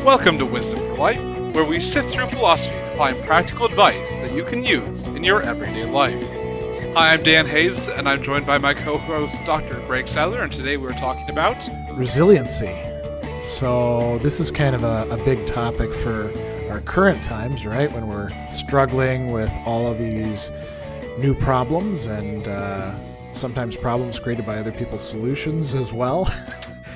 Welcome to Wisdom for Life, where we sift through philosophy to find practical advice that you can use in your everyday life. Hi, I'm Dan Hayes, and I'm joined by my co-host, Dr. Greg Sadler, and today we're talking about resiliency. So this is kind of a big topic for our current times, right? When we're struggling with all of these new problems and sometimes problems created by other people's solutions as well.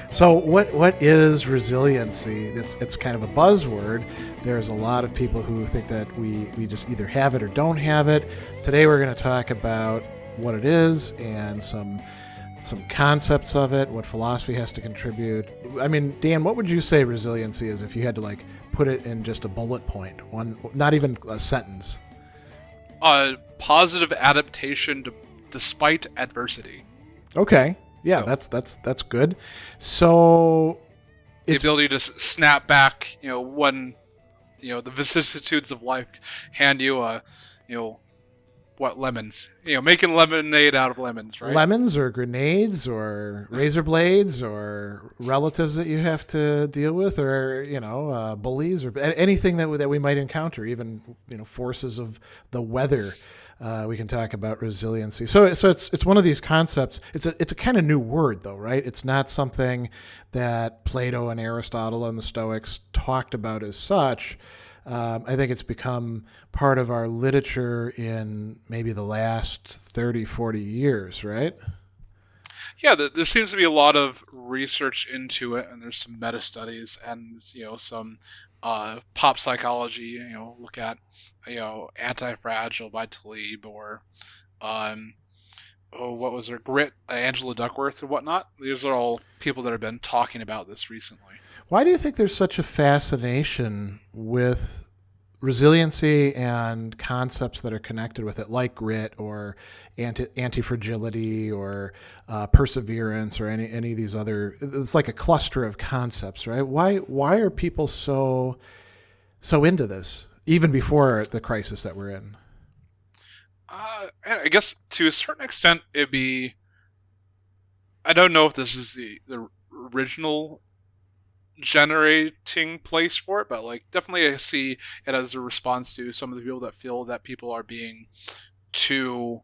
So what is resiliency? It's kind of a buzzword. There's a lot of people who think that we just either have it or don't have it. Today we're going to talk about what it is and some concepts of it, what philosophy has to contribute. I mean, Dan, what would you say resiliency is if you had to put it in just a bullet point, one, not even a sentence? Positive adaptation despite adversity. Okay. Yeah, so, that's good. So the ability to snap back, when the vicissitudes of life hand you lemons, making lemonade out of lemons, right? Lemons or grenades or razor blades or relatives that you have to deal with, or bullies or anything that we might encounter, even forces of the weather. We can talk about resiliency. So it's one of these concepts. It's a kind of new word, though, right? It's not something that Plato and Aristotle and the Stoics talked about as such. I think it's become part of our literature in maybe the last 30, 40 years, right? Yeah, there seems to be a lot of research into it, and there's some meta studies and some pop psychology. Look at Anti-Fragile by Taleb, or what was there, Grit, Angela Duckworth and whatnot. These are all people that have been talking about this recently. Why do you think there's such a fascination with resiliency and concepts that are connected with it, like grit or anti-fragility or perseverance or any of these other? It's like a cluster of concepts, right? Why are people so into this, even before the crisis that we're in? I guess to a certain extent, it'd be. I don't know if this is the original generating place for it, but definitely I see it as a response to some of the people that feel that people are being too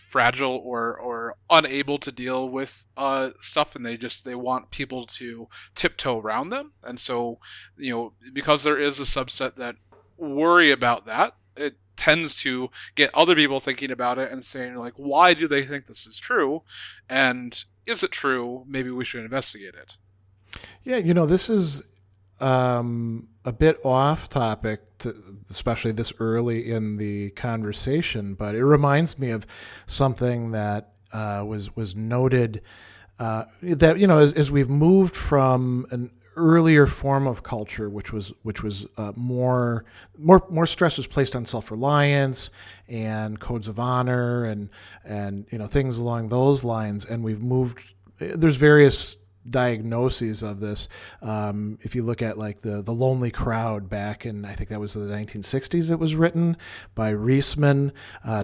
fragile or unable to deal with stuff, and they want people to tiptoe around them. And so because there is a subset that worry about that, it tends to get other people thinking about it and saying why do they think this is true, and is it true? Maybe we should investigate it. Yeah, this is a bit off topic, especially this early in the conversation, but it reminds me of something that was noted that as we've moved from an earlier form of culture, which was more stress was placed on self-reliance and codes of honor and things along those lines, and we've moved. There's various diagnoses of this. If you look at the Lonely Crowd back in, I think that was the 1960s, it was written by Reisman,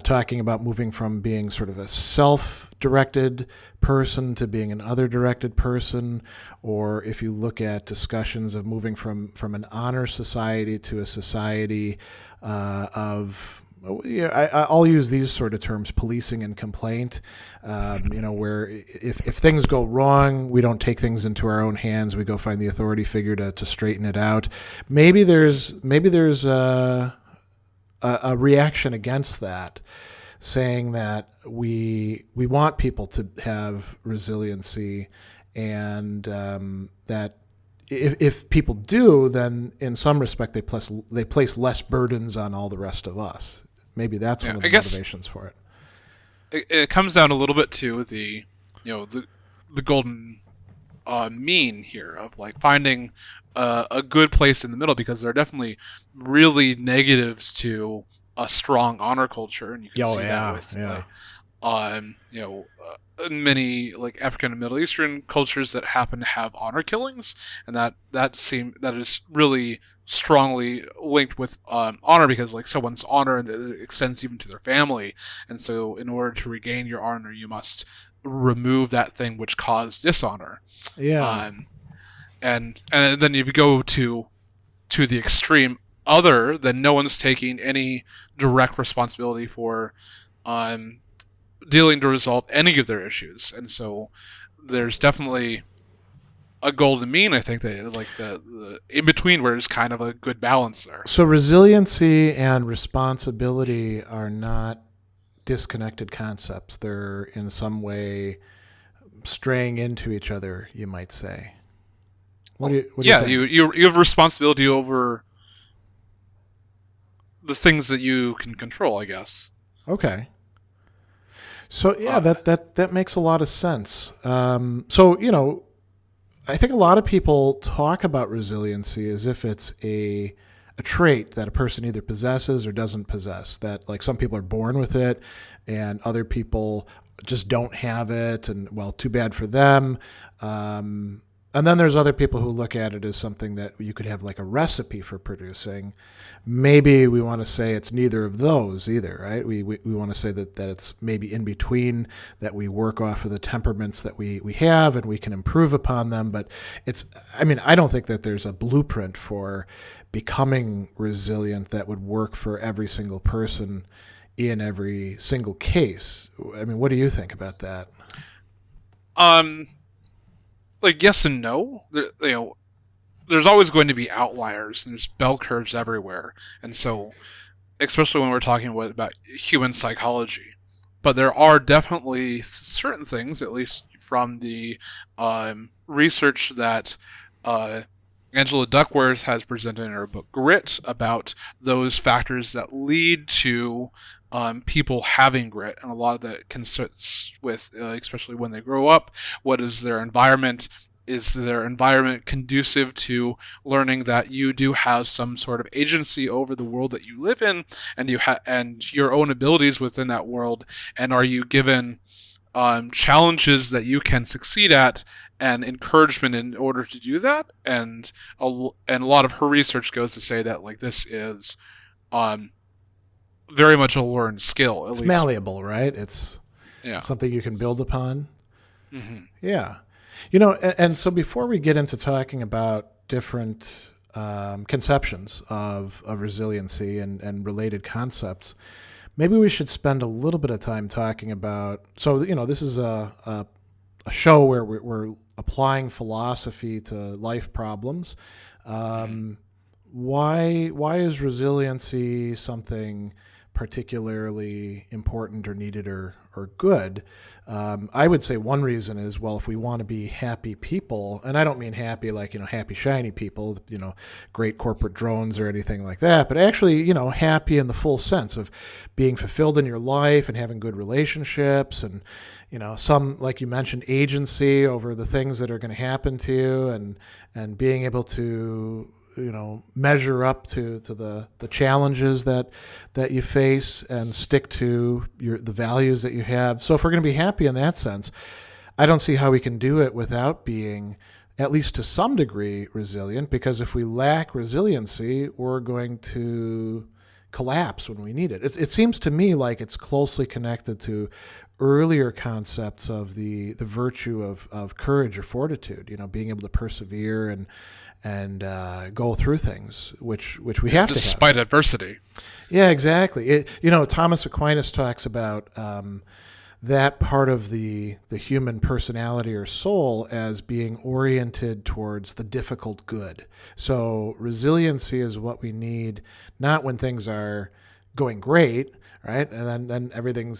talking about moving from being sort of a self-directed person to being an other-directed person. Or if you look at discussions of moving from an honor society to a society of, I'll use these sort of terms, policing and complaint, where if things go wrong, we don't take things into our own hands. We go find the authority figure to straighten it out. Maybe there's a reaction against that, saying that we want people to have resiliency, and that if people do, then in some respect they place less burdens on all the rest of us. Maybe that's one of the motivations for it. It comes down a little bit to the golden mean here of finding a good place in the middle, because there are definitely really negatives to a strong honor culture, and you can see that with many African and Middle Eastern cultures that happen to have honor killings, and that is really strongly linked with honor, because someone's honor, and it extends even to their family, and so in order to regain your honor, you must remove that thing which caused dishonor. and then you go to the extreme other, then no one's taking any direct responsibility for dealing to resolve any of their issues. And so there's definitely a golden mean, I think, that like the in between where there's kind of a good balance there. So resiliency and responsibility are not disconnected concepts. They're in some way straying into each other, you might say. What do you think? You have responsibility over the things that you can control, I guess. Okay. So yeah, that makes a lot of sense. So I think a lot of people talk about resiliency as if it's a trait that a person either possesses or doesn't possess. That like some people are born with it, and other people just don't have it, and well, too bad for them. And then there's other people who look at it as something that you could have like a recipe for producing. Maybe we want to say it's neither of those either, right? We want to say that it's maybe in between, that we work off of the temperaments that we have and we can improve upon them. But I don't think that there's a blueprint for becoming resilient that would work for every single person in every single case. I mean, what do you think about that? Like yes and no. There's always going to be outliers, and there's bell curves everywhere, and so especially when we're talking about human psychology. But there are definitely certain things, at least from the research that Angela Duckworth has presented in her book Grit, about those factors that lead to people having grit, and a lot of that consists with, especially when they grow up, what is their environment? Is their environment conducive to learning that you do have some sort of agency over the world that you live in, and and your own abilities within that world? And are you given challenges that you can succeed at and encouragement in order to do that? And a lot of her research goes to say that like this is very much a learned skill. It's malleable, right? It's something you can build upon. Mm-hmm. Yeah. And so before we get into talking about different conceptions of resiliency and related concepts, maybe we should spend a little bit of time talking about, so, this is a show where we're applying philosophy to life problems. Why is resiliency something particularly important or needed or good? I would say one reason is, well, if we want to be happy people, and I don't mean happy like, happy shiny people, great corporate drones or anything like that, but actually, happy in the full sense of being fulfilled in your life and having good relationships and, some, like you mentioned, agency over the things that are going to happen to you, and being able to measure up to the challenges that you face and stick to the values that you have. So if we're going to be happy in that sense, I don't see how we can do it without being, at least to some degree, resilient, because if we lack resiliency, we're going to collapse when we need it. It seems to me like it's closely connected to earlier concepts of the virtue of courage or fortitude, being able to persevere and go through things, which we have despite to have. adversity. Yeah, exactly. Thomas Aquinas talks about that part of the human personality or soul as being oriented towards the difficult good. So resiliency is what we need, not when things are going great, right? And then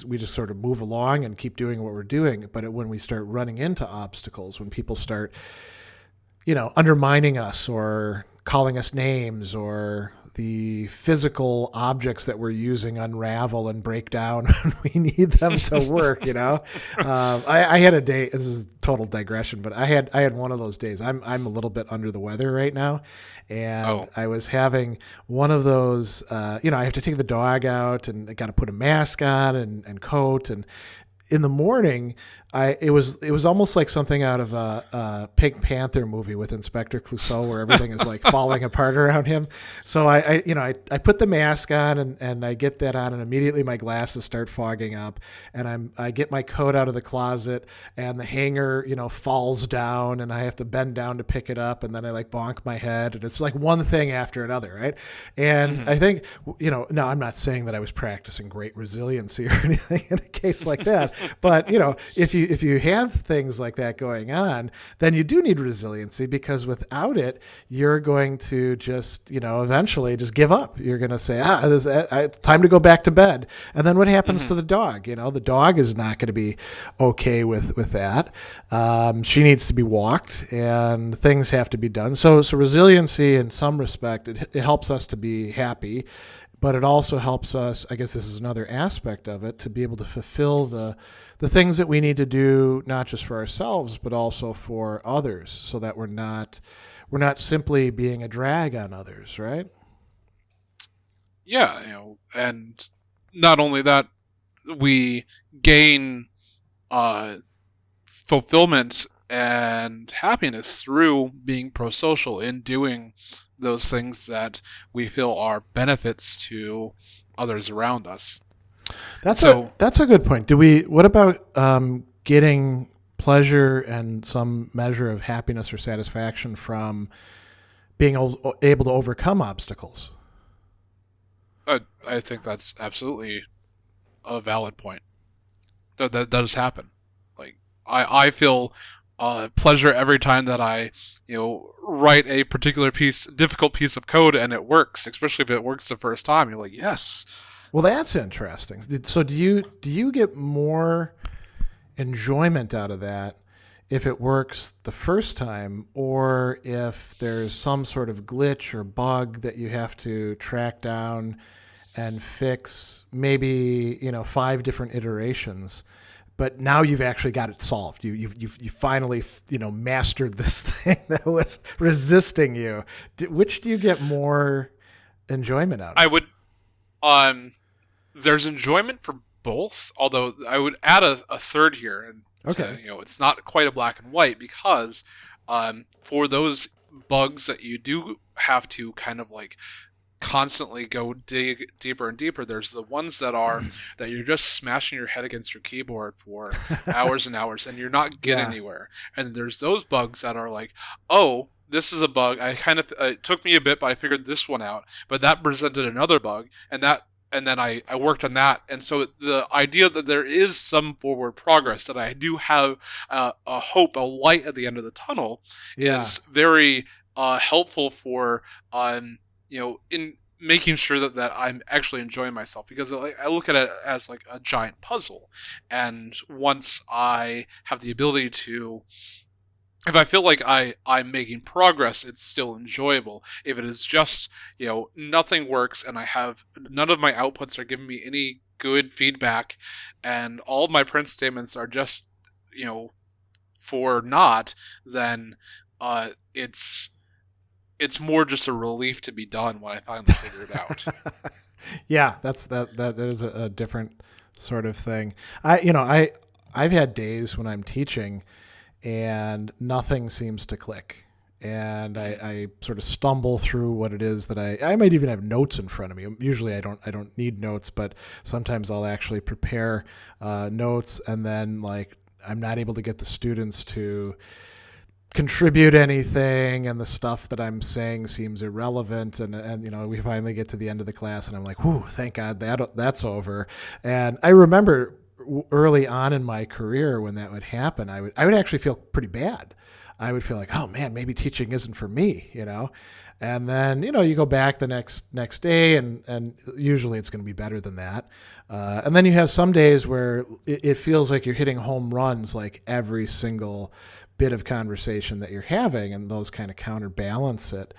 we just sort of move along and keep doing what we're doing. But when we start running into obstacles, when people start undermining us or calling us names, or the physical objects that we're using unravel and break down when we need them to work, I had a day, this is total digression, but I had one of those days. I'm a little bit under the weather right now, and I was having one of those, I have to take the dog out, and I got to put a mask on and coat, and in the morning, it was almost like something out of a Pink Panther movie with Inspector Clouseau, where everything is like falling apart around him. So I put the mask on and I get that on, and immediately my glasses start fogging up, and I get my coat out of the closet, and the hanger falls down, and I have to bend down to pick it up, and then I like bonk my head, and it's like one thing after another, right? And I think now I'm not saying that I was practicing great resiliency or anything in a case like that, but if you have things like that going on, then you do need resiliency, because without it, you're going to just, eventually just give up. You're going to say, it's time to go back to bed. And then what happens to the dog? The dog is not going to be okay with that. She needs to be walked, and things have to be done. So resiliency, in some respect, it helps us to be happy, but it also helps us, I guess this is another aspect of it, to be able to fulfill the things that we need to do, not just for ourselves, but also for others, so that we're not simply being a drag on others, right? Yeah, and not only that, we gain fulfillment and happiness through being pro-social, in doing those things that we feel are benefits to others around us. That's a good point. What about getting pleasure and some measure of happiness or satisfaction from being able to overcome obstacles? I think that's absolutely a valid point. That does happen. Like I feel pleasure every time that I write a particular difficult piece of code and it works, especially if it works the first time. You're like, yes. Well, that's interesting. So do you get more enjoyment out of that if it works the first time, or if there's some sort of glitch or bug that you have to track down and fix, maybe 5 different iterations, but now you've actually got it solved. You finally mastered this thing that was resisting you. Which do you get more enjoyment out of? I would. There's enjoyment for both, although I would add a third here. And okay. It's not quite a black and white, because for those bugs that you do have to kind of like constantly go dig deeper and deeper, there's the ones that you're just smashing your head against your keyboard for hours and hours, and you're not getting anywhere. And there's those bugs that are like, oh, this is a bug. It took me a bit, but I figured this one out. But that presented another bug, and then I worked on that. And so the idea that there is some forward progress, that I do have a hope, a light at the end of the tunnel, is very helpful for in making sure that I'm actually enjoying myself, because I look at it as like a giant puzzle, and once I have the ability to, if I feel like I'm making progress, it's still enjoyable. If it is just, nothing works, and I have none of my outputs are giving me any good feedback, and all of my print statements are just, for naught, then it's more just a relief to be done when I finally figure it out. Yeah, that is a different sort of thing. I've had days when I'm teaching and nothing seems to click, and I sort of stumble through what it is that I might even have notes in front of me. Usually I don't need notes, but sometimes I'll actually prepare notes, and then like I'm not able to get the students to contribute anything, and the stuff that I'm saying seems irrelevant, and we finally get to the end of the class, and I'm like, whew, thank God that's over. And I remember early on in my career when that would happen, I would actually feel pretty bad. I would feel like, oh man, maybe teaching isn't for me, And then, you go back the next day, and usually it's going to be better than that. And then you have some days where it feels like you're hitting home runs, like every single bit of conversation that you're having, and those kind of counterbalance it.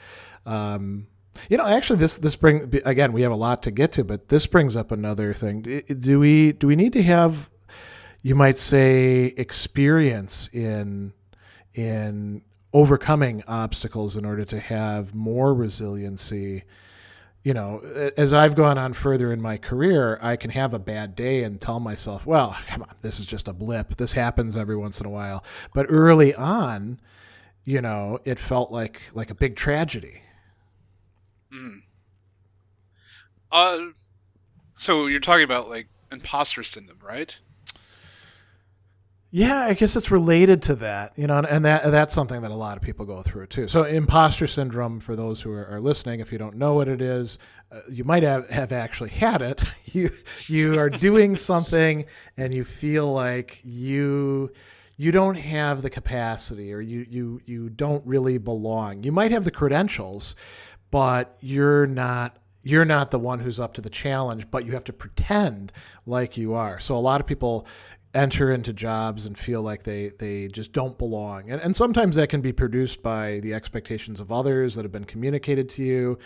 Actually, this brings, again, we have a lot to get to, but this brings up another thing. Do we need to have, you might say, experience in overcoming obstacles in order to have more resiliency? as I've gone on further in my career, I can have a bad day and tell myself, well, come on, this is just a blip. This happens every once in a while. But early on, it felt like a big tragedy. Mm. So you're talking about like imposter syndrome, right? Yeah, I guess it's related to that, and that's something that a lot of people go through too. So imposter syndrome, for those who are listening, if you don't know what it is, you might have actually had it. You are doing something and you feel like you don't have the capacity, or you don't really belong. You might have the credentials, but you're not the one who's up to the challenge, but you have to pretend like you are. So a lot of people enter into jobs and feel like they just don't belong. And sometimes that can be produced by the expectations of others that have been communicated to you,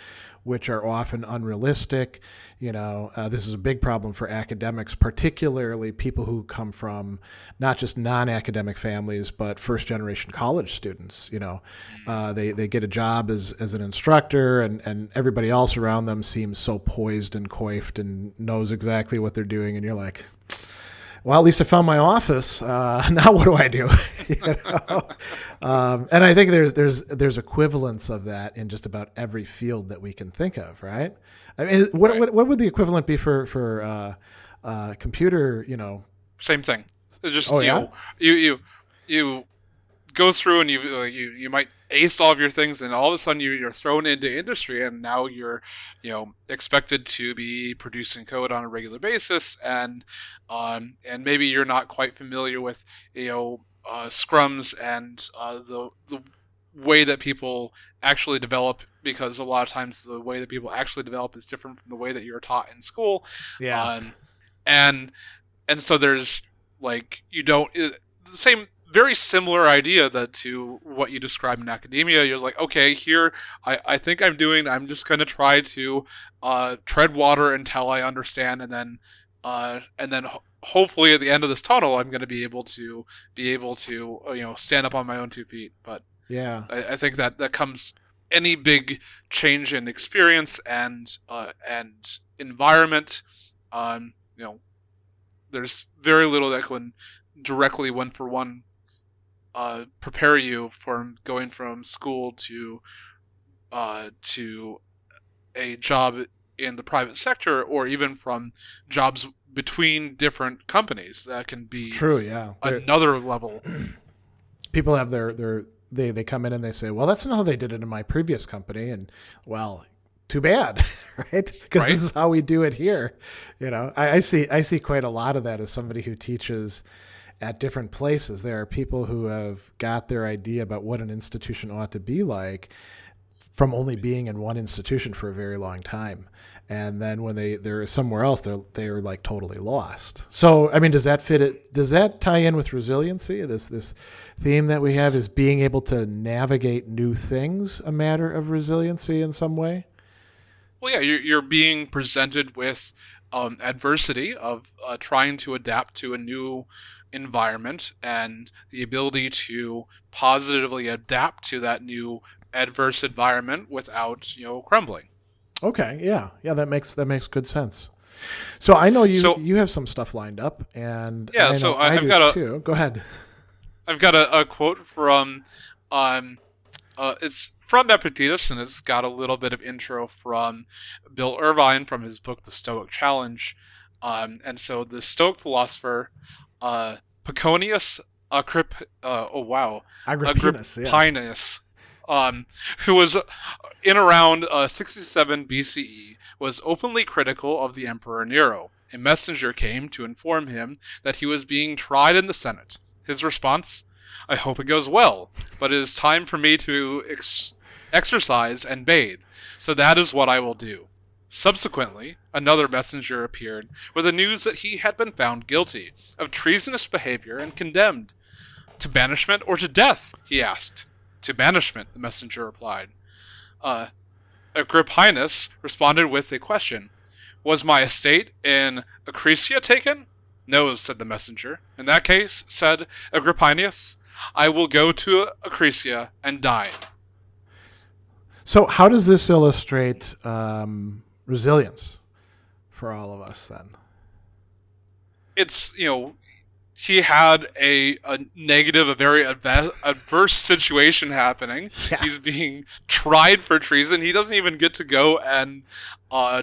which are often unrealistic. This is a big problem for academics, particularly people who come from not just non-academic families, but first-generation college students. They get a job as an instructor, and everybody else around them seems so poised and coiffed and knows exactly what they're doing, and you're like, well, at least I found my office. Now what do I do? And I think there's equivalents of that in just about every field that we can think of, right? I mean, what would the equivalent be for computer? Same thing. It's just yeah? you go through and you might ace all of your things, and all of a sudden you're thrown into industry, and now you're expected to be producing code on a regular basis, and maybe you're not quite familiar with scrums and the way that people actually develop, because a lot of times the way that people actually develop is different from the way that you're taught in school. Yeah. And so there's the same very similar idea to what you describe in academia. You're like, okay, here I think I'm just going to try to tread water until I understand, and then hopefully at the end of this tunnel I'm going to be able to stand up on my own 2 feet. But yeah, I think that comes any big change in experience and environment. There's very little that can directly one for one prepare you from going from school to a job in the private sector, or even from jobs between different companies. That can be true. Yeah, another level. People have they come in and they say, well, that's not how they did it in my previous company, and well, too bad, right? Because this is how we do it here. I see quite a lot of that as somebody who teaches at different places. There are people who have got their idea about what an institution ought to be like from only being in one institution for a very long time. And then when they're somewhere else, they're like totally lost. So, I mean, does that fit it? Does that tie in with resiliency? This theme that we have, is being able to navigate new things a matter of resiliency in some way? Well, yeah, you're being presented with adversity of trying to adapt to a new environment, and the ability to positively adapt to that new adverse environment without crumbling. Okay, yeah, that makes good sense. So I know you have some stuff lined up, and yeah, I've got too. Go ahead. I've got a quote from it's from Epictetus, and it's got a little bit of intro from Bill Irvine from his book The Stoic Challenge. And so the Stoic philosopher Paconius Agrippinus, who was in around 67 BCE, was openly critical of the Emperor Nero. A messenger came to inform him that he was being tried in the Senate. His response: I hope it goes well, but it is time for me to exercise and bathe, so that is what I will do. Subsequently, another messenger appeared with the news that he had been found guilty of treasonous behavior and condemned. To banishment or to death? He asked. To banishment, the messenger replied. Agrippinus responded with a question. Was my estate in Acrecia taken? No, said the messenger. In that case, said Agrippinus, I will go to Acrecia and die. So how does this illustrate resilience for all of us then? It's, he had a negative, a very adverse situation happening. Yeah. He's being tried for treason. He doesn't even get to go and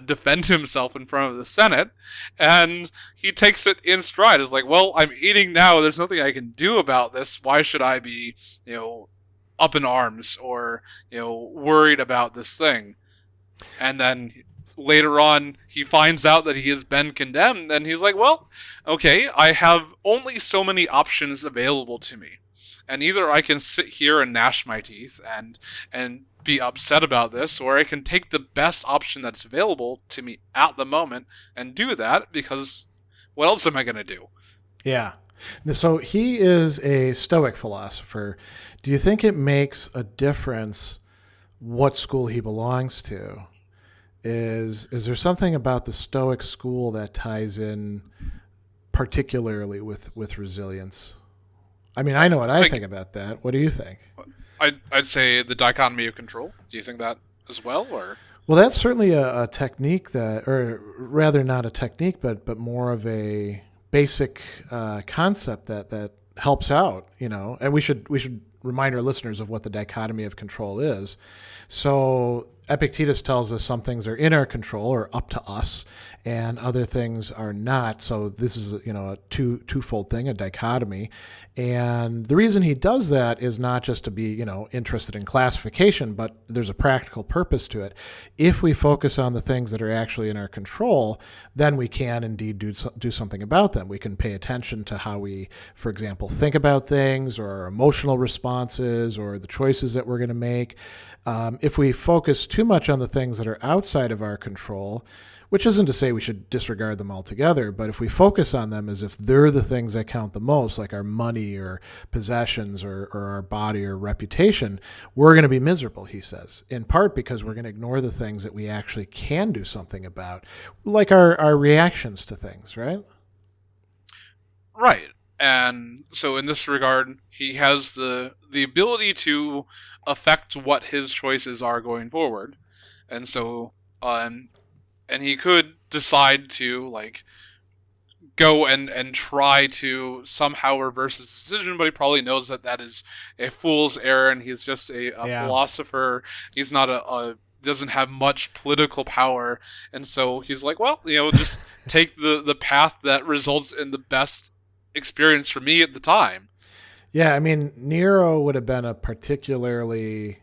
defend himself in front of the Senate, and he takes it in stride. It's like, well, I'm eating now. There's nothing I can do about this. Why should I be, up in arms or, worried about this thing? And then later on, he finds out that he has been condemned, and he's like, well, okay, I have only so many options available to me. And either I can sit here and gnash my teeth and be upset about this, or I can take the best option that's available to me at the moment and do that, because what else am I going to do? Yeah. So he is a Stoic philosopher. Do you think it makes a difference what school he belongs to? Is there something about the Stoic school that ties in particularly with resilience? I mean, I know what I think about that. What do you think? I'd say the dichotomy of control. Do you think that as well, or? Well, that's certainly a technique that, or rather not a technique, but more of a basic concept that helps out, and we should remind our listeners of what the dichotomy of control is. So Epictetus tells us some things are in our control or up to us, and other things are not. So this is a twofold thing, a dichotomy. And the reason he does that is not just to be interested in classification, but there's a practical purpose to it. If we focus on the things that are actually in our control, then we can indeed do something about them. We can pay attention to how we, for example, think about things, or our emotional responses, or the choices that we're going to make. If we focus too much on the things that are outside of our control, which isn't to say we should disregard them altogether, but if we focus on them as if they're the things that count the most, like our money or possessions or our body or reputation, we're going to be miserable, he says, in part because we're going to ignore the things that we actually can do something about, like our reactions to things, right? Right. And so in this regard, he has the ability to affect what his choices are going forward. And so, and he could decide to go and try to somehow reverse his decision, but he probably knows that is a fool's errand. He's just a philosopher. He's not doesn't have much political power, and so he's like, well, just take the path that results in the best experience for me at the time. Yeah, I mean, Nero would have been a particularly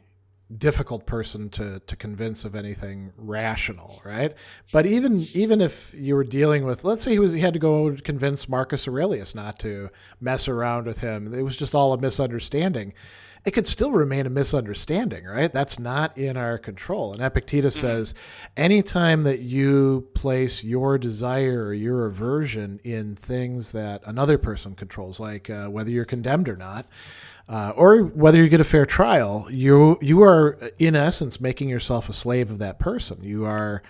difficult person to convince of anything rational, right? But even if you were dealing with, let's say he had to go convince Marcus Aurelius not to mess around with him, it was just all a misunderstanding. It could still remain a misunderstanding, right? That's not in our control. And Epictetus says, anytime that you place your desire or your aversion in things that another person controls, like whether you're condemned or not, or whether you get a fair trial, you are, in essence, making yourself a slave of that person. You are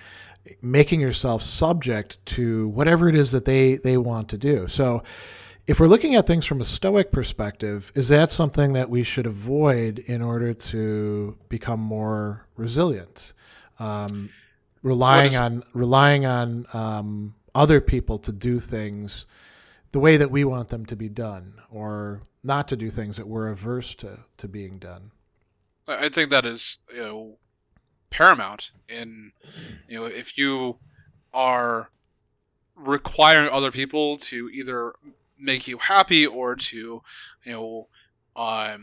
making yourself subject to whatever it is that they want to do. So if we're looking at things from a Stoic perspective, is that something that we should avoid in order to become more resilient? Relying on other people to do things the way that we want them to be done, or not to do things that we're averse to being done. I think that is paramount in if you are requiring other people to either make you happy or to I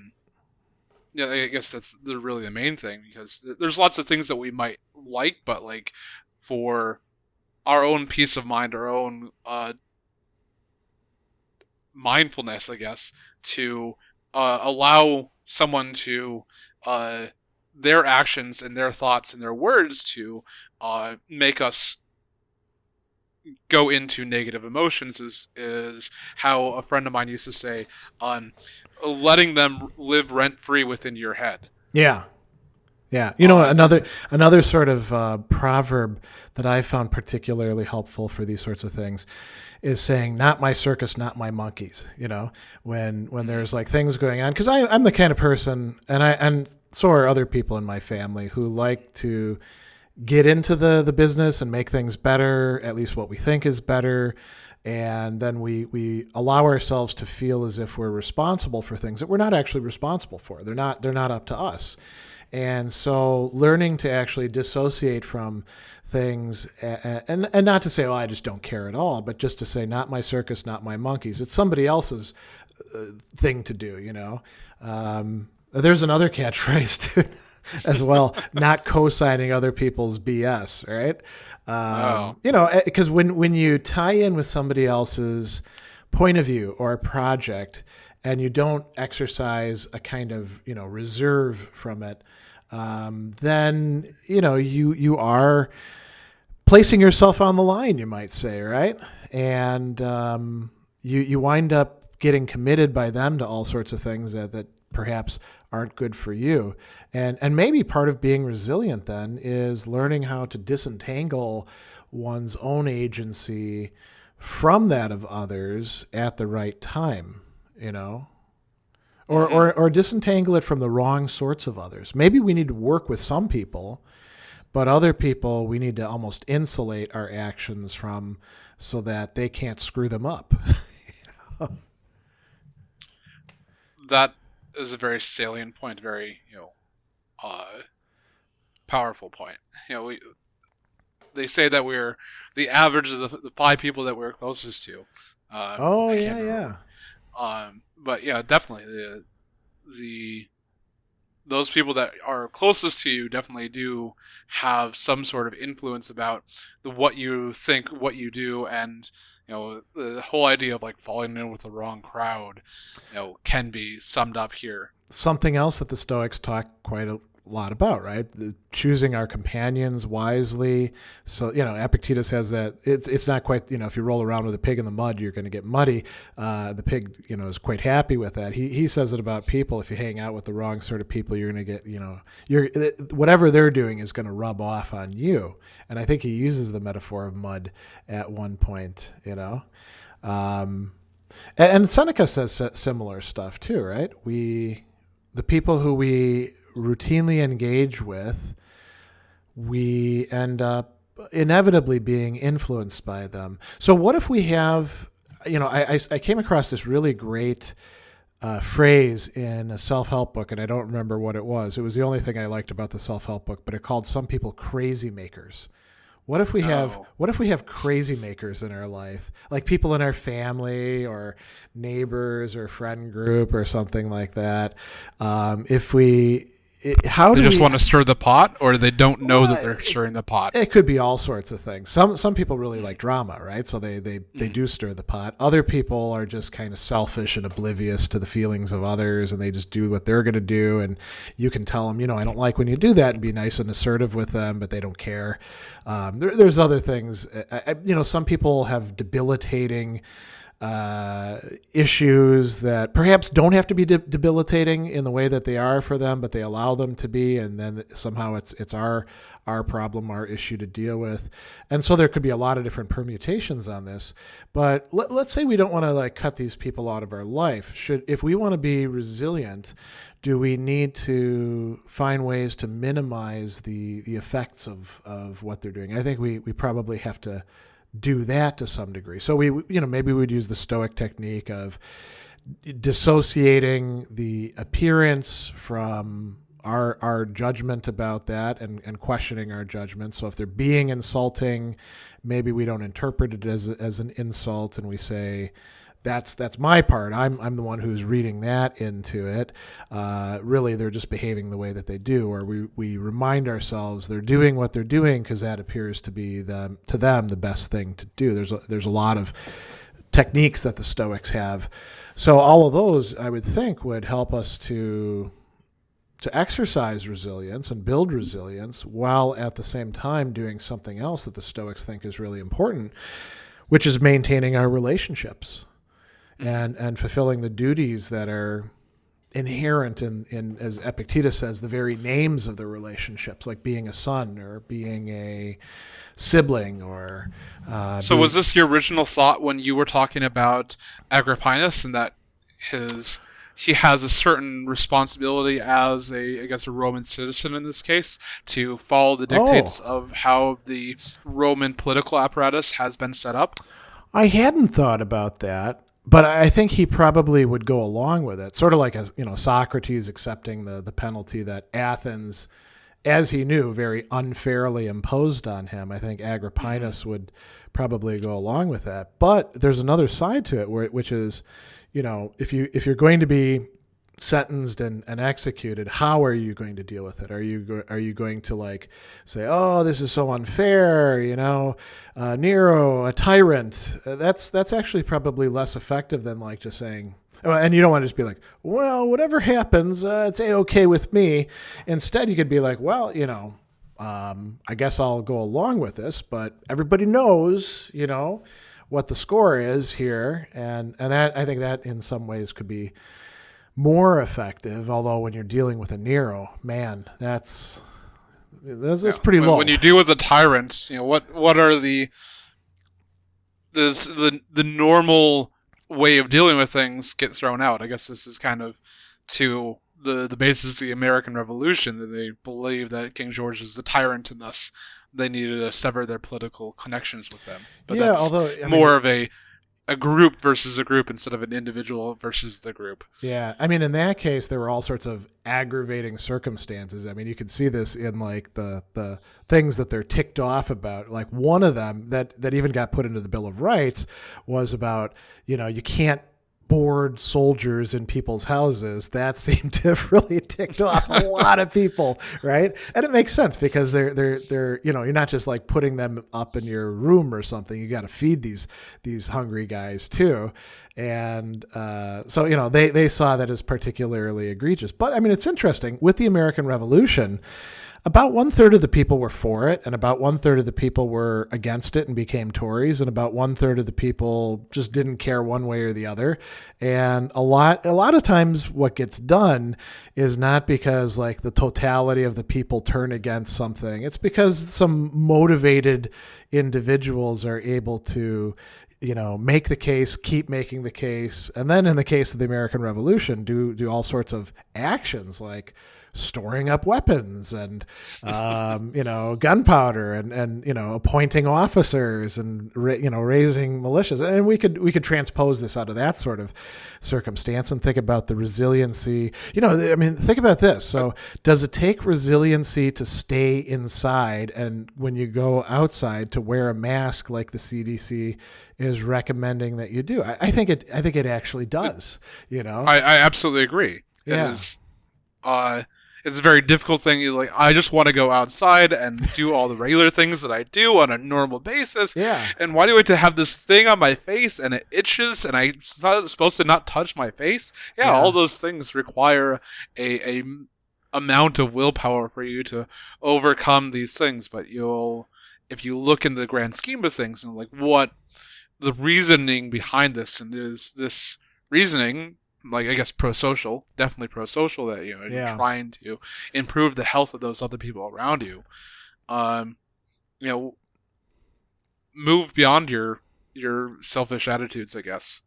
guess that's really the main thing, because there's lots of things that we might like, but for our own peace of mind, our own mindfulness, I guess, to allow someone to their actions and their thoughts and their words to make us go into negative emotions is how a friend of mine used to say, letting them live rent free within your head. Yeah. Yeah. Another sort of proverb that I found particularly helpful for these sorts of things is saying, not my circus, not my monkeys, when there's like things going on. Because I'm the kind of person, and so are other people in my family, who like to get into the business and make things better, at least what we think is better. And then we allow ourselves to feel as if we're responsible for things that we're not actually responsible for. They're not up to us. And so learning to actually dissociate from things and not to say, oh, I just don't care at all, but just to say, not my circus, not my monkeys. It's somebody else's thing to do, There's another catchphrase too as well, not co-signing other people's BS, right? Because when you tie in with somebody else's point of view or a project and you don't exercise a kind of, reserve from it, then, you are placing yourself on the line, you might say, right? And you wind up getting committed by them to all sorts of things that perhaps aren't good for you. And maybe part of being resilient then is learning how to disentangle one's own agency from that of others at the right time, Or disentangle it from the wrong sorts of others. Maybe we need to work with some people, but other people we need to almost insulate our actions from so that they can't screw them up. That is a very salient point, very powerful point. They say that we're the average of the 5 people that we're closest to. But yeah, definitely those people that are closest to you definitely do have some sort of influence about what you think, what you do, and the whole idea of like falling in with the wrong crowd, can be summed up here. Something else that the Stoics talk quite a lot about, right? Choosing our companions wisely. So, Epictetus has that. It's not quite, if you roll around with a pig in the mud, you're going to get muddy. The pig, is quite happy with that. He says it about people. If you hang out with the wrong sort of people, you're going to get, whatever they're doing is going to rub off on you. And I think he uses the metaphor of mud at one point, And Seneca says similar stuff too, right? The people who we routinely engage with, we end up inevitably being influenced by them. So what if we have, I came across this really great phrase in a self-help book, and I don't remember what it was. It was the only thing I liked about the self-help book, but it called some people crazy makers. What if we have crazy makers in our life, like people in our family or neighbors or friend group or something like that? They just want to stir the pot, or they don't know that they're stirring the pot? It could be all sorts of things. Some people really like drama, right? So they do stir the pot. Other people are just kind of selfish and oblivious to the feelings of others, and they just do what they're going to do. And you can tell them, I don't like when you do that, and be nice and assertive with them, but they don't care. There's other things. Some people have debilitating issues that perhaps don't have to be debilitating in the way that they are for them, but they allow them to be, and then somehow it's our problem, our issue to deal with. And so there could be a lot of different permutations on this. But let's say we don't want to cut these people out of our life. If we want to be resilient, do we need to find ways to minimize the effects of what they're doing? I think we probably have to do that to some degree. So maybe we'd use the Stoic technique of dissociating the appearance from our judgment about that and questioning our judgment. So if they're being insulting, maybe we don't interpret it as an insult, and we say, that's my part. I'm the one who's reading that into it. Really, they're just behaving the way that they do, or we remind ourselves they're doing what they're doing because that appears to be to them the best thing to do. There's a lot of techniques that the Stoics have. So all of those, I would think, would help us to exercise resilience and build resilience while at the same time doing something else that the Stoics think is really important, which is maintaining our relationships and fulfilling the duties that are inherent in, as Epictetus says, the very names of the relationships, like being a son or being a sibling or. So was this your original thought when you were talking about Agrippinus and that he has a certain responsibility as I guess a Roman citizen in this case to follow the dictates of how the Roman political apparatus has been set up? I hadn't thought about that, but I think he probably would go along with it. Sort of like Socrates accepting the penalty that Athens, as he knew, very unfairly imposed on him. I think Agrippinus would probably go along with that. But there's another side to it, which is, if you're going to be sentenced and executed, how are you going to deal with it? Are you going to say, oh, this is so unfair, Nero, a tyrant? That's actually probably less effective than just saying. And you don't want to just be like, well, whatever happens, it's A-okay with me. Instead, you could be like, well, I guess I'll go along with this, but everybody knows, what the score is here. And that, I think that in some ways could be more effective. Although when you're dealing with a Nero, man, that's pretty low. When you deal with a tyrant, what are the normal way of dealing with things get thrown out. I guess this is kind of to the basis of the American Revolution, that they believe that King George is the tyrant and thus they needed to sever their political connections with them. But yeah, that's more of a group versus a group instead of an individual versus the group. Yeah. I mean, in that case, there were all sorts of aggravating circumstances. I mean, you can see this in the things that they're ticked off about. Like one of them that even got put into the Bill of Rights was about, you can't board soldiers in people's houses. That seemed to have really ticked off a lot of people, right? And it makes sense because they're you're not just like putting them up in your room or something. You got to feed these hungry guys too. And so they saw that as particularly egregious. But I mean, it's interesting with the American Revolution. About 1/3 of the people were for it, and about 1/3 of the people were against it and became Tories, and about 1/3 of the people just didn't care one way or the other. And a lot of times, what gets done is not because like the totality of the people turn against something. It's because some motivated individuals are able to make the case, keep making the case, and then in the case of the American Revolution, do all sorts of actions like storing up weapons and, gunpowder and appointing officers and, raising militias. And we could transpose this out of that sort of circumstance and think about the resiliency. Think about this. So does it take resiliency to stay inside and when you go outside to wear a mask like the CDC is recommending that you do? I think it actually does, I absolutely agree. Yeah. It is, it's a very difficult thing. I just want to go outside and do all the regular things that I do on a normal basis. Yeah. And why do I have to have this thing on my face and it itches and I'm supposed to not touch my face? Yeah. All those things require a amount of willpower for you to overcome these things. But if you look in the grand scheme of things and what the reasoning behind this, and is this reasoning, I guess pro-social, definitely pro-social, that you're trying to improve the health of those other people around you. Move beyond your selfish attitudes, I guess.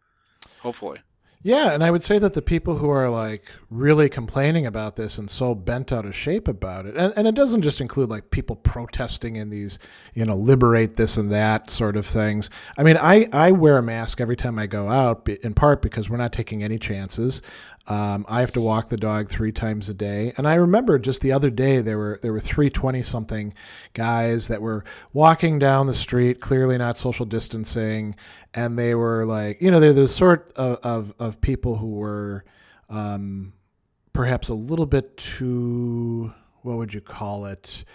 Hopefully. Yeah, and I would say that the people who are really complaining about this and so bent out of shape about it, and it doesn't just include people protesting in these, liberate this and that sort of things. I mean, I wear a mask every time I go out, in part because we're not taking any chances. I have to walk the dog 3 times a day. And I remember just the other day, there were 3 20-something guys that were walking down the street, clearly not social distancing. And they were they're the sort of people who were perhaps a little bit too, what would you call it?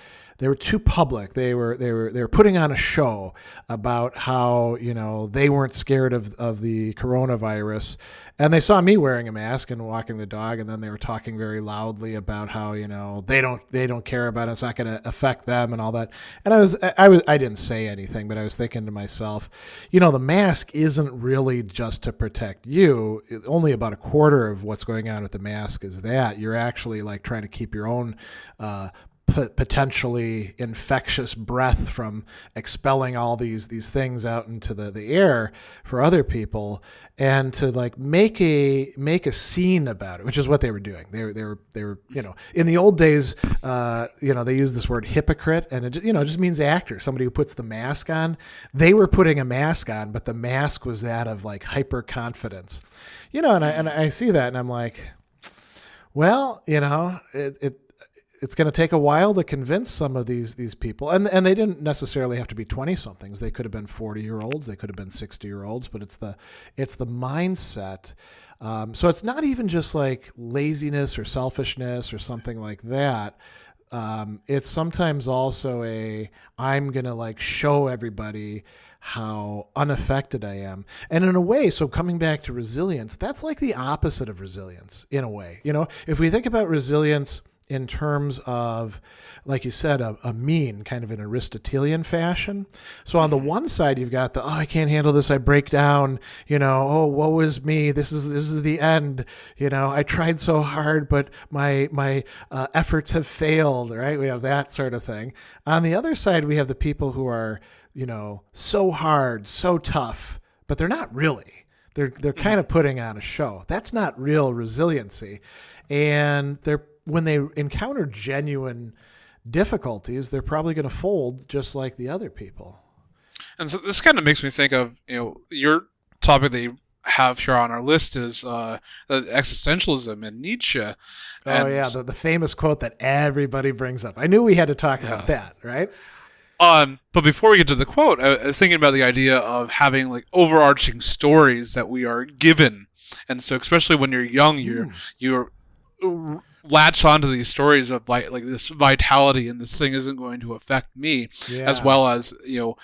were too public. They were putting on a show about how, you know, they weren't scared of the coronavirus. And they saw me wearing a mask and walking the dog, and then they were talking very loudly about how, you know, they don't care about it. It's not going to affect them and all that. And I didn't say anything, but I was thinking to myself, you know, the mask isn't really just to protect you. Only about a quarter of what's going on with the mask is that you're actually like trying to keep your own potentially infectious breath from expelling all these things out into the air for other people, and to like make a scene about it, which is what they were doing. They were you know, in the old days, you know, they used this word hypocrite, and it, you know, just means actor, somebody who puts the mask on. They were putting a mask on, but the mask was that of like hyper confidence, you know, and I see that and I'm like, well, you know, it's going to take a while to convince some of these people. And they didn't necessarily have to be 20-somethings. They could have been 40-year-olds. They could have been 60-year-olds. But it's the mindset. So it's not even just like laziness or selfishness or something like that. It's sometimes also I'm going to like show everybody how unaffected I am. And in a way, so coming back to resilience, that's like the opposite of resilience in a way. You know, if we think about resilience in terms of, like you said, a mean, kind of an Aristotelian fashion. So on the one side, you've got I can't handle this, I break down, you know, oh, woe is me, this is the end, you know, I tried so hard, but my efforts have failed, right? We have that sort of thing. On the other side, we have the people who are, you know, so hard, so tough, but they're not really. They're kind of putting on a show. That's not real resiliency. And when they encounter genuine difficulties, they're probably going to fold just like the other people. And so this kind of makes me think of, you know, your topic that you have here on our list is existentialism and Nietzsche. And, oh yeah, the famous quote that everybody brings up. I knew we had to talk about that, right? But before we get to the quote, I was thinking about the idea of having like overarching stories that we are given. And so especially when you're young, you're latch onto these stories of like this vitality, and this thing isn't going to affect me, as well as, you know,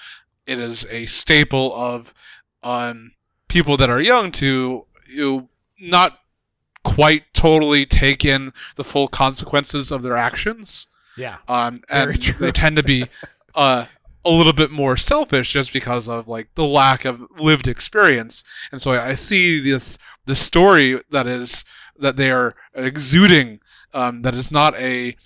it is a staple of people that are young to, you know, not quite totally take in the full consequences of their actions. Yeah. And they tend to be a little bit more selfish just because of like the lack of lived experience. And so I see the story that they are exuding, that is not a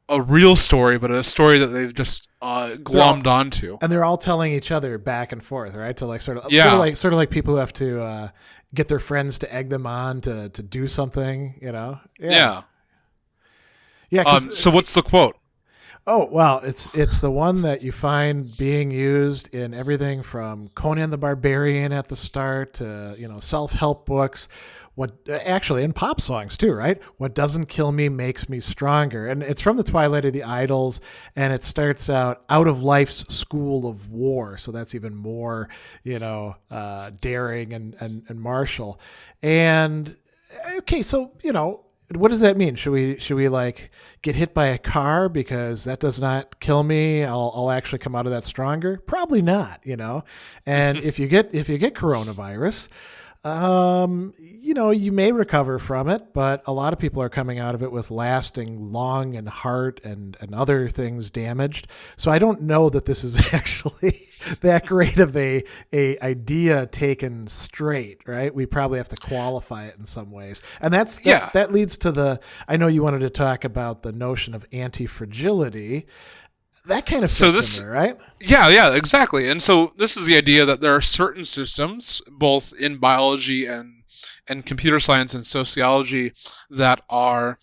real story, but a story that they've just glommed onto. And they're all telling each other back and forth, right? To like sort of like people who have to get their friends to egg them on to do something, you know? Yeah. So what's the quote? Oh, well, it's the one that you find being used in everything from Conan the Barbarian at the start to, you know, self-help books. What actually in pop songs too, right? What doesn't kill me makes me stronger. And it's from the Twilight of the Idols, and it starts out of life's school of war. So that's even more, you know, daring and martial. And okay, so, you know, what does that mean? Should we like get hit by a car because that does not kill me? I'll actually come out of that stronger? Probably not, you know. And if you get coronavirus, you know, you may recover from it, but a lot of people are coming out of it with lasting lung and heart and other things damaged. So I don't know that this is actually that great of a idea taken straight, right? We probably have to qualify it in some ways. And that leads to I know you wanted to talk about the notion of anti-fragility. That kind of fits in there, right? Yeah, exactly. And so this is the idea that there are certain systems, both in biology and computer science and sociology, that are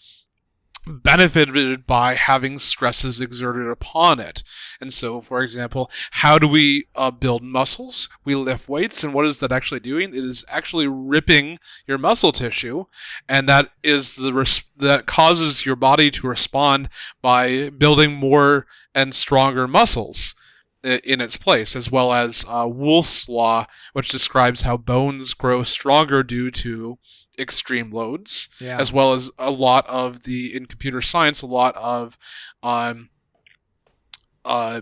benefited by having stresses exerted upon it. And so, for example, how do we build muscles? We lift weights, and what is that actually doing? It is actually ripping your muscle tissue, and that is that causes your body to respond by building more and stronger muscles in its place, as well as Wolff's law, which describes how bones grow stronger due to extreme loads, as well as in computer science, a lot of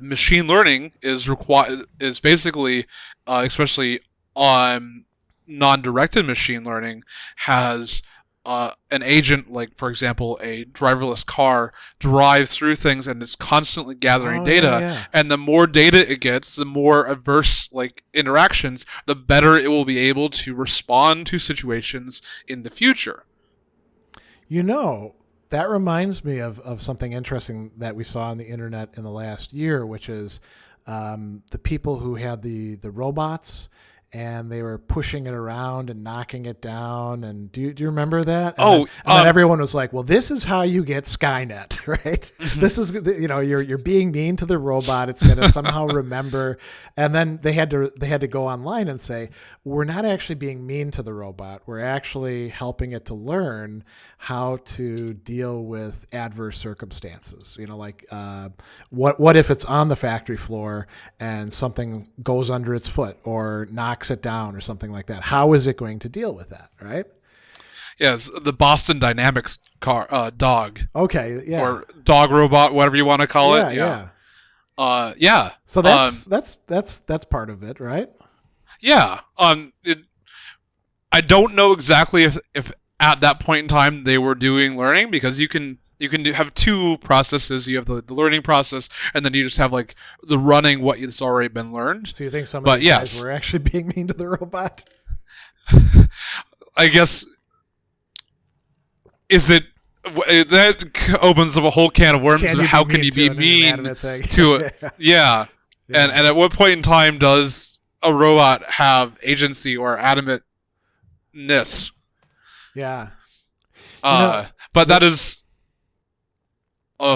machine learning is basically, especially on non-directed machine learning, has an agent, like for example a driverless car, drive through things and it's constantly gathering data. Yeah. And the more data it gets, the more adverse interactions, the better it will be able to respond to situations in the future. That reminds me of something interesting that we saw on the internet in the last year, which is the people who had the robots, and they were pushing it around and knocking it down. And do you remember that? And then everyone was like, well, this is how you get Skynet, right? Mm-hmm. This is, you're being mean to the robot. It's going to somehow remember. And then they had to go online and say, we're not actually being mean to the robot. We're actually helping it to learn how to deal with adverse circumstances. What if it's on the factory floor and something goes under its foot or knocks it down or something like that? How is it going to deal with that, right? Yes, the Boston Dynamics dog. Okay, yeah. Or dog robot, whatever you want to call it. Yeah. Yeah. So that's part of it, right? Yeah. I don't know exactly if at that point in time they were doing learning, because you can have two processes. You have the learning process, and then you just have the running what has already been learned. So you think some of these guys were actually being mean to the robot? I guess. That opens up a whole can of worms of how can you be mean to it? Yeah. And at what point in time does a robot have agency or animateness? Yeah. But that is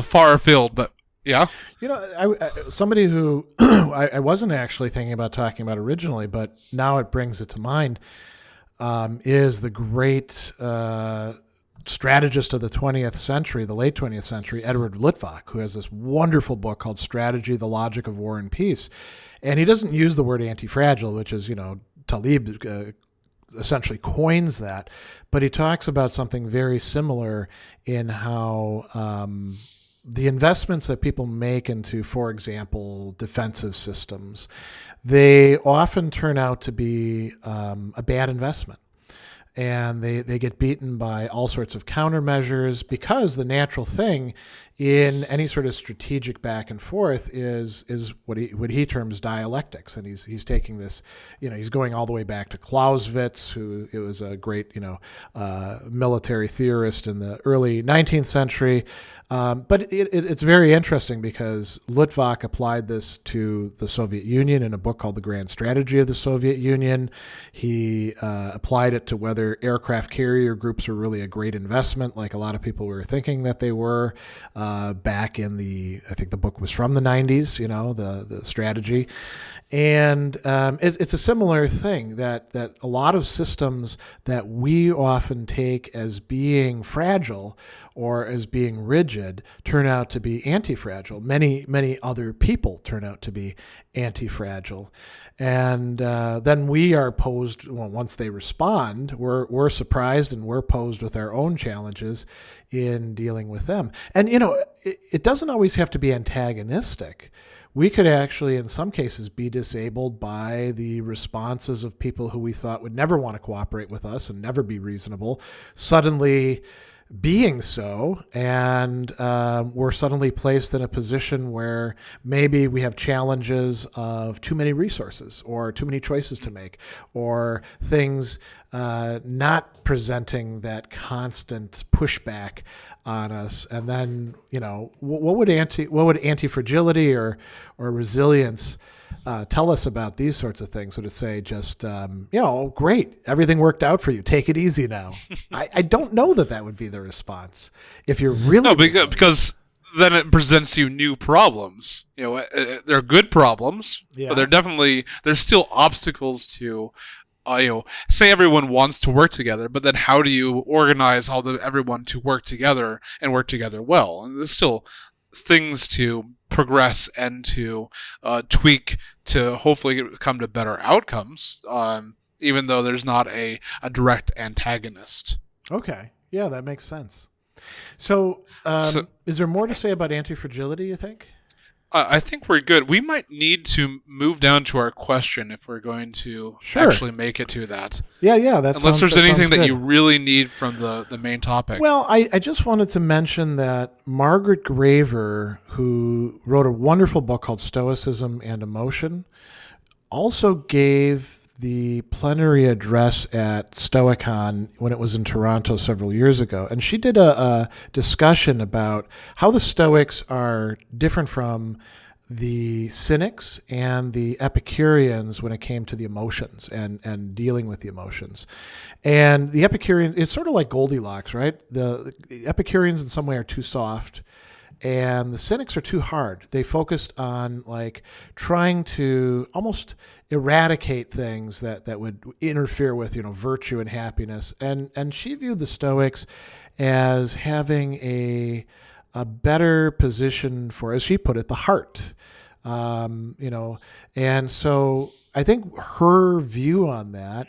far afield, but yeah. Somebody who I wasn't actually thinking about talking about originally, but now it brings it to mind, is the great strategist of the 20th century, the late 20th century, Edward Luttwak, who has this wonderful book called Strategy, the Logic of War and Peace. And he doesn't use the word anti-fragile, which is, Talib essentially coins that, but he talks about something very similar in how the investments that people make into, for example, defensive systems, they often turn out to be a bad investment. And they get beaten by all sorts of countermeasures, because the natural thing in any sort of strategic back and forth is what he terms dialectics. And he's taking this, he's going all the way back to Clausewitz, who it was a great military theorist in the early 19th century. But it's very interesting because Luttwak applied this to the Soviet Union in a book called The Grand Strategy of the Soviet Union. He applied it to whether aircraft carrier groups were really a great investment, like a lot of people were thinking that they were back in I think the book was from the 90s, the strategy. And it's a similar thing that a lot of systems that we often take as being fragile or as being rigid turn out to be anti-fragile. Many, many other people turn out to be anti-fragile. And then we are posed, once they respond, we're surprised and we're posed with our own challenges in dealing with them. And, it doesn't always have to be antagonistic. We could actually, in some cases, be disabled by the responses of people who we thought would never want to cooperate with us and never be reasonable, suddenly being so, and we're suddenly placed in a position where maybe we have challenges of too many resources or too many choices to make, or things not presenting that constant pushback on us. And then, what would anti-fragility or resilience tell us about these sorts of things? Would it say just, great, everything worked out for you, take it easy now? I don't know that would be the response. If you're really because then it presents you new problems. They're good problems, but there's still obstacles to. Say everyone wants to work together, but then how do you organize everyone to work together and work together well? And there's still things to progress and to tweak to hopefully come to better outcomes, even though there's not a direct antagonist. Okay. Yeah, that makes sense. So is there more to say about anti-fragility, you think? I think we're good. We might need to move down to our question if we're going to Sure. actually make it to that. Yeah. Unless there's anything that you really need from the main topic. Well, I just wanted to mention that Margaret Graver, who wrote a wonderful book called Stoicism and Emotion, also gave the plenary address at Stoicon when it was in Toronto several years ago. And she did a discussion about how the Stoics are different from the Cynics and the Epicureans when it came to the emotions and dealing with the emotions. And the Epicureans, it's sort of like Goldilocks, right? The Epicureans in some way are too soft, and the Cynics are too hard. They focused on like trying to almost eradicate things that would interfere with, virtue and happiness. And she viewed the Stoics as having a better position for, as she put it, the heart. And so I think her view on that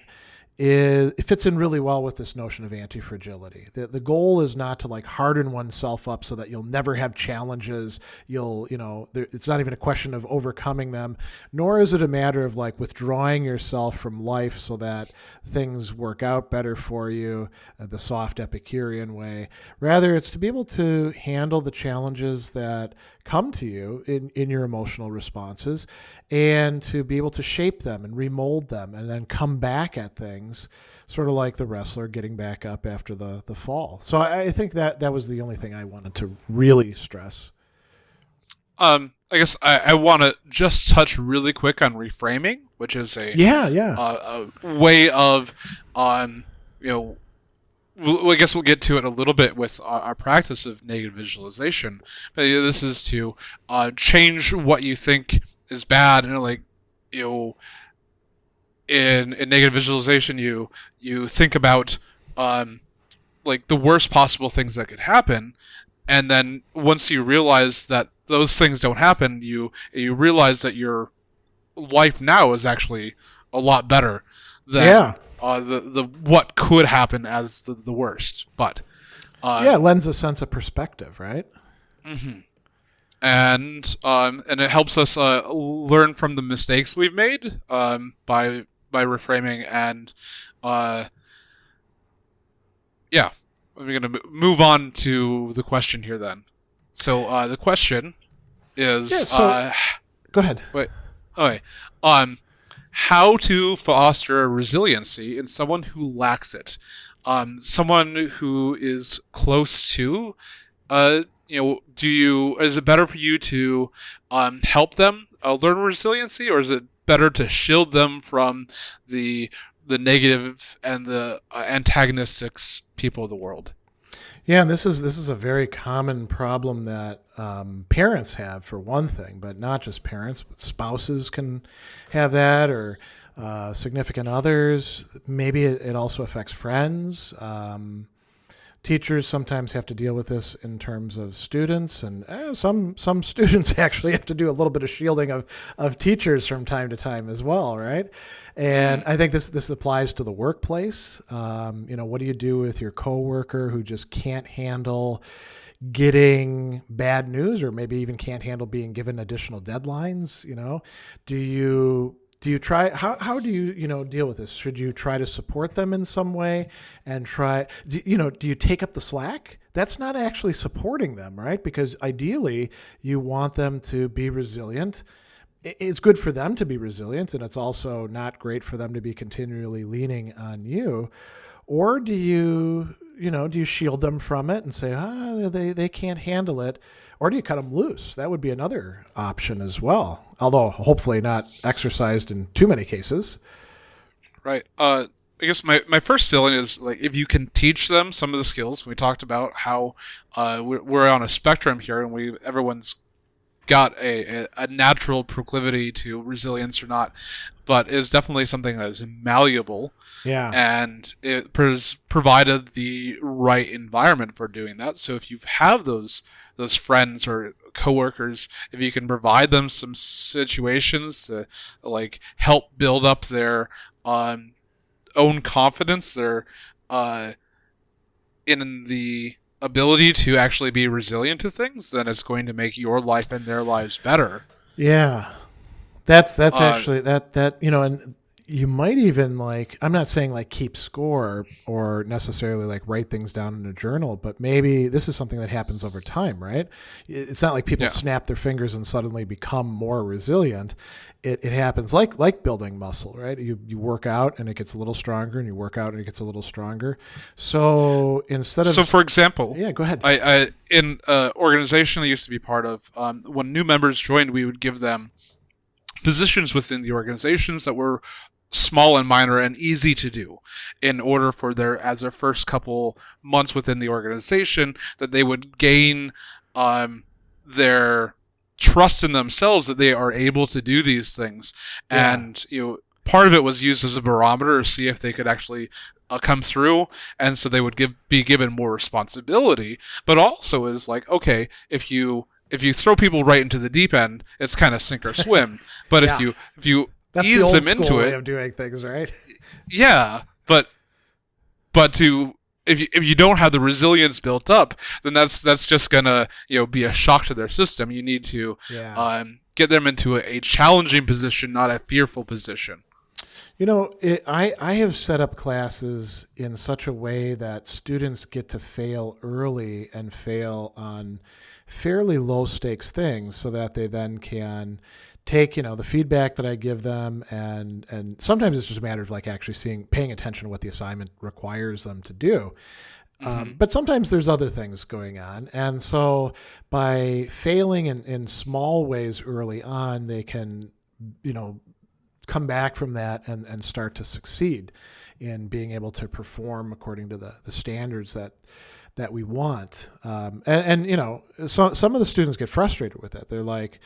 it fits in really well with this notion of anti-fragility. The goal is not to like harden oneself up so that you'll never have challenges. It's not even a question of overcoming them, nor is it a matter of like withdrawing yourself from life so that things work out better for you, the soft Epicurean way. Rather, it's to be able to handle the challenges that come to you in your emotional responses, and to be able to shape them and remold them and then come back at things, sort of like the wrestler getting back up after the fall. So I think that was the only thing I wanted to really stress. I guess I want to just touch really quick on reframing, which is a way of, I guess we'll get to it a little bit with our practice of negative visualization. But this is to change what you think is bad, and in negative visualization, you think about like the worst possible things that could happen, and then once you realize that those things don't happen, you realize that your life now is actually a lot better than the what could happen as the worst. But it lends a sense of perspective, right? Mm-hmm. And it helps us learn from the mistakes we've made by reframing. And we're going to move on to the question here then. So the question is go ahead. Wait. Okay. How to foster resiliency in someone who lacks it. Someone who is close to is it better for you to help them learn resiliency, or is it better to shield them from the negative and the antagonistic people of the world? Yeah, and this is a very common problem that parents have, for one thing, but not just parents, but spouses can have that, or significant others. Maybe it also affects friends. Teachers sometimes have to deal with this in terms of students, and some students actually have to do a little bit of shielding of teachers from time to time as well, right? And I think this applies to the workplace. What do you do with your coworker who just can't handle getting bad news, or maybe even can't handle being given additional deadlines? Do you try, how do you, deal with this? Should you try to support them in some way and do you take up the slack? That's not actually supporting them, right? Because ideally you want them to be resilient. It's good for them to be resilient, and it's also not great for them to be continually leaning on you. Or do you shield them from it and say, they can't handle it? Or do you cut them loose? That would be another option as well, although hopefully not exercised in too many cases. Right. I guess my first feeling is, like, if you can teach them some of the skills. We talked about how we're on a spectrum here, and everyone's got a natural proclivity to resilience or not, but is definitely something that is malleable. Yeah. And it provided the right environment for doing that. So if you have those friends or coworkers, if you can provide them some situations to like help build up their own confidence, their in the ability to actually be resilient to things, then it's going to make your life and their lives better. Yeah. That's actually that and you might even like, I'm not saying like keep score or necessarily like write things down in a journal, but maybe this is something that happens over time, right? It's not like people snap their fingers and suddenly become more resilient. It happens like building muscle, right? You work out and it gets a little stronger, and you work out and it gets a little stronger. So for example, go ahead. I in an organization I used to be part of, when new members joined, we would give them positions within the organizations that were small and minor and easy to do, in order for as their first couple months within the organization, that they would gain their trust in themselves, that they are able to do these things. Yeah. And part of it was used as a barometer to see if they could actually come through, and so they would be given more responsibility. But also it is like, okay, if you throw people right into the deep end, it's kind of sink or swim. But if you that's ease them into it, way of doing things, right? Yeah, but if you don't have the resilience built up, then that's just gonna be a shock to their system. You need to get them into a challenging position, not a fearful position. I have set up classes in such a way that students get to fail early and fail on fairly low stakes things, so that they then can take the feedback that I give them, and sometimes it's just a matter of like actually paying attention to what the assignment requires them to do. But sometimes there's other things going on, and so by failing in small ways early on, they can come back from that and start to succeed in being able to perform according to the standards that we want. So some of the students get frustrated with it. They're like,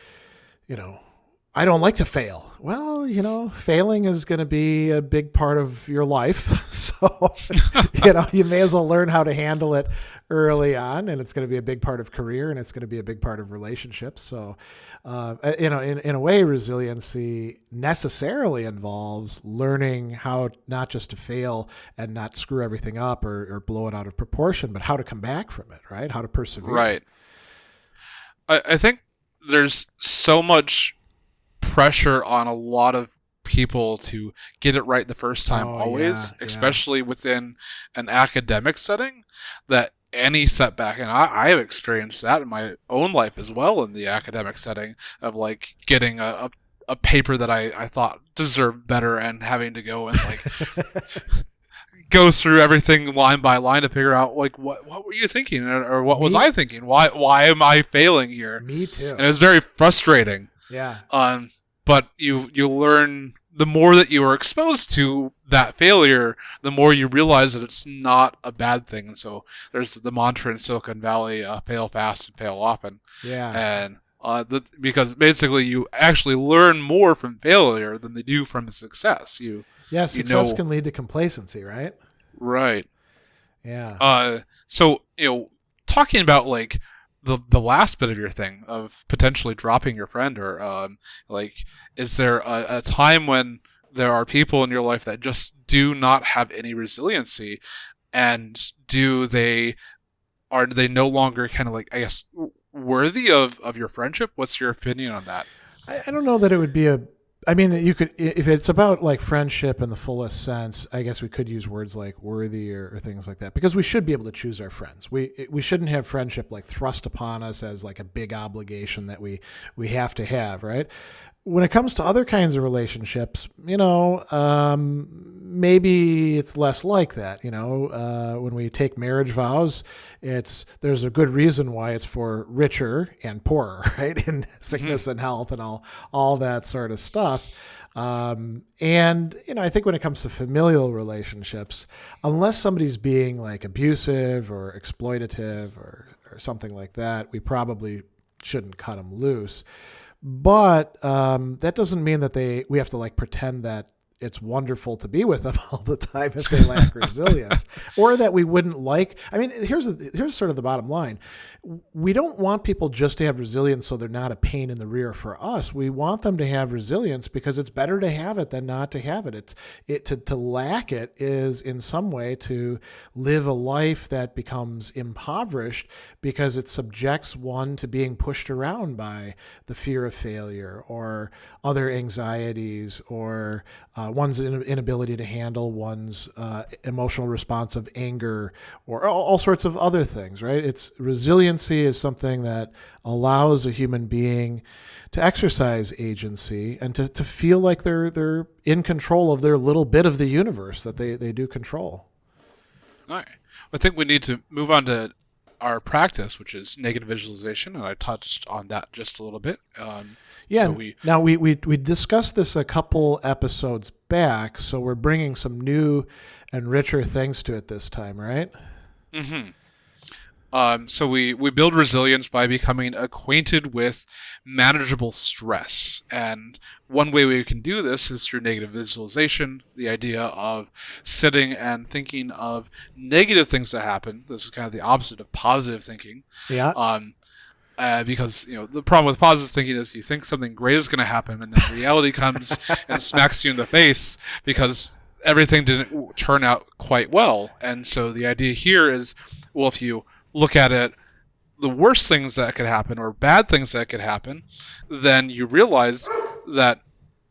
I don't like to fail. Well, failing is going to be a big part of your life. So, you may as well learn how to handle it early on, and it's going to be a big part of career, and it's going to be a big part of relationships. So, in a way, resiliency necessarily involves learning how not just to fail and not screw everything up or blow it out of proportion, but how to come back from it, right? How to persevere. Right. I think there's so much pressure on a lot of people to get it right the first time, especially within an academic setting, that any setback, and I have experienced that in my own life as well, in the academic setting, of like getting a paper that I thought deserved better, and having to go and like go through everything line by line to figure out like what were you thinking, or what was I thinking? Why am I failing here? Me too. And it was very frustrating. Yeah. But you learn, the more that you are exposed to that failure, the more you realize that it's not a bad thing. And so there's the mantra in Silicon Valley: fail fast and fail often. Yeah. And because basically you actually learn more from failure than they do from success. Success can lead to complacency, right? Right. Yeah. So talking about like the last bit of your thing of potentially dropping your friend, or is there a time when there are people in your life that just do not have any resiliency, and are they no longer kind of like, I guess, worthy of your friendship? What's your opinion on that? I don't know that it would be you could, if it's about like friendship in the fullest sense, I guess we could use words like worthy or things like that, because we should be able to choose our friends. We shouldn't have friendship like thrust upon us as like a big obligation that we have to have, right? When it comes to other kinds of relationships, maybe it's less like that. When we take marriage vows, there's a good reason why it's for richer and poorer, right? In sickness and health and all that sort of stuff. And I think when it comes to familial relationships, unless somebody's being like abusive or exploitative or something like that, we probably shouldn't cut them loose. But that doesn't mean that we have to like pretend that it's wonderful to be with them all the time if they lack resilience, or that we wouldn't like. I mean, here's sort of the bottom line. We don't want people just to have resilience so they're not a pain in the rear for us. We want them to have resilience because it's better to have it than not to have it. To lack it is in some way to live a life that becomes impoverished because it subjects one to being pushed around by the fear of failure or other anxieties or one's inability to handle one's emotional response of anger or all sorts of other things, right? It's resiliency is something that allows a human being to exercise agency and to feel like they're in control of their little bit of the universe that they do control. All right. I think we need to move on to our practice, which is negative visualization, and I touched on that just a little bit. Now we discussed this a couple episodes back, so we're bringing some new and richer things to it this time, right? Mm-hmm. So we build resilience by becoming acquainted with manageable stress. And one way we can do this is through negative visualization, the idea of sitting and thinking of negative things that happen. This is kind of the opposite of positive thinking. Yeah. Because the problem with positive thinking is you think something great is going to happen, and then reality comes and smacks you in the face because everything didn't turn out quite well. And so the idea here is, well, if you look at it, the worst things that could happen or bad things that could happen, then you realize that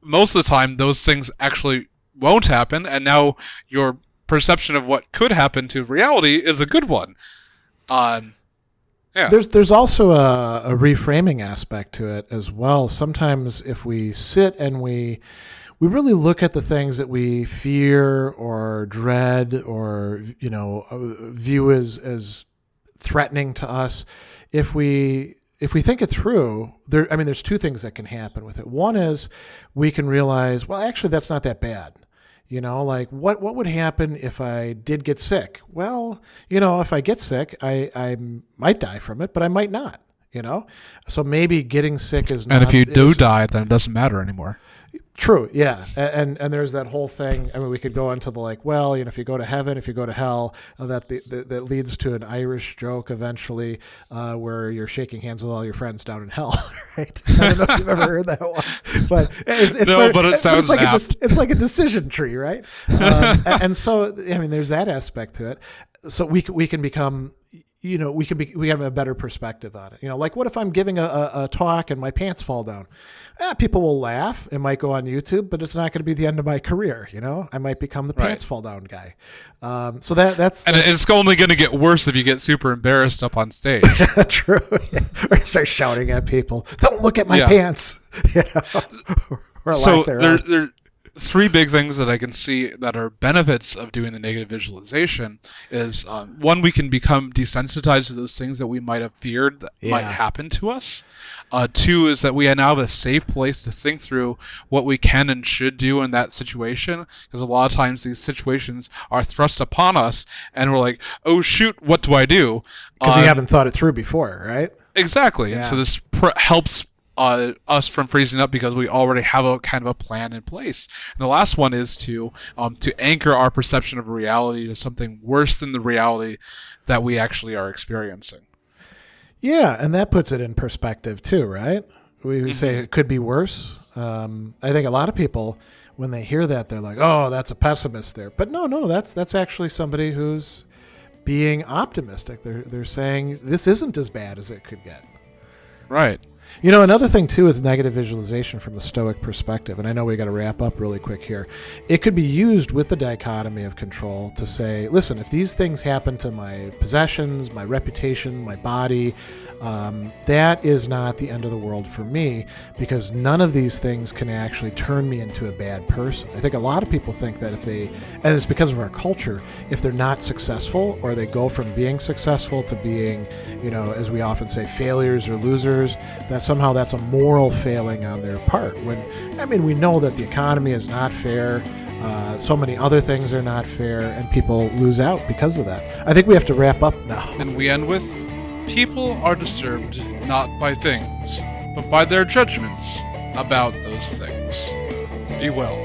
most of the time those things actually won't happen, and now your perception of what could happen to reality is a good one. Yeah. There's also a reframing aspect to it as well. Sometimes if we sit and we really look at the things that we fear or dread or view as threatening to us, if we think it through, there's two things that can happen with it. One is we can realize, well, actually that's not that bad. Like what would happen if I did get sick? Well, if I get sick, I might die from it, but I might not, So maybe getting sick is not. And if you do die, then it doesn't matter anymore. True, yeah, and there's that whole thing. I mean, we could go into the if you go to heaven, if you go to hell, that leads to an Irish joke eventually, where you're shaking hands with all your friends down in hell, right? I don't know if you've ever heard that one, but it sounds apt. It's like a decision tree, right? And so, there's that aspect to it. So we can become. We have a better perspective on it. Like what if I'm giving a talk and my pants fall down? People will laugh. It might go on YouTube, but it's not going to be the end of my career. I might become the pants fall down guy. So that's it's only going to get worse if you get super embarrassed up on stage. True. Or start shouting at people. Don't look at my pants. Or so there three big things that I can see that are benefits of doing the negative visualization is one, we can become desensitized to those things that we might have feared that might happen to us. Two is that we now have a safe place to think through what we can and should do in that situation, because a lot of times these situations are thrust upon us and we're like, oh shoot, what do I do? Because we haven't thought it through before, right? Exactly. Yeah. And so this helps us from freezing up because we already have a kind of a plan in place. And the last one is to anchor our perception of reality to something worse than the reality that we actually are experiencing. Yeah, and that puts it in perspective too, right? We say it could be worse. I think a lot of people, when they hear that, they're like, "Oh, that's a pessimist there." But no, that's actually somebody who's being optimistic. They're saying this isn't as bad as it could get. Right. Another thing, too, with negative visualization from a Stoic perspective, and I know we got to wrap up really quick here, it could be used with the dichotomy of control to say, listen, if these things happen to my possessions, my reputation, my body, that is not the end of the world for me, because none of these things can actually turn me into a bad person. I think a lot of people think that and it's because of our culture, if they're not successful or they go from being successful to being, as we often say, failures or losers, that somehow that's a moral failing on their part. We know that the economy is not fair. So many other things are not fair, and people lose out because of that. I think we have to wrap up now. And we end with, people are disturbed not by things, but by their judgments about those things. Be well.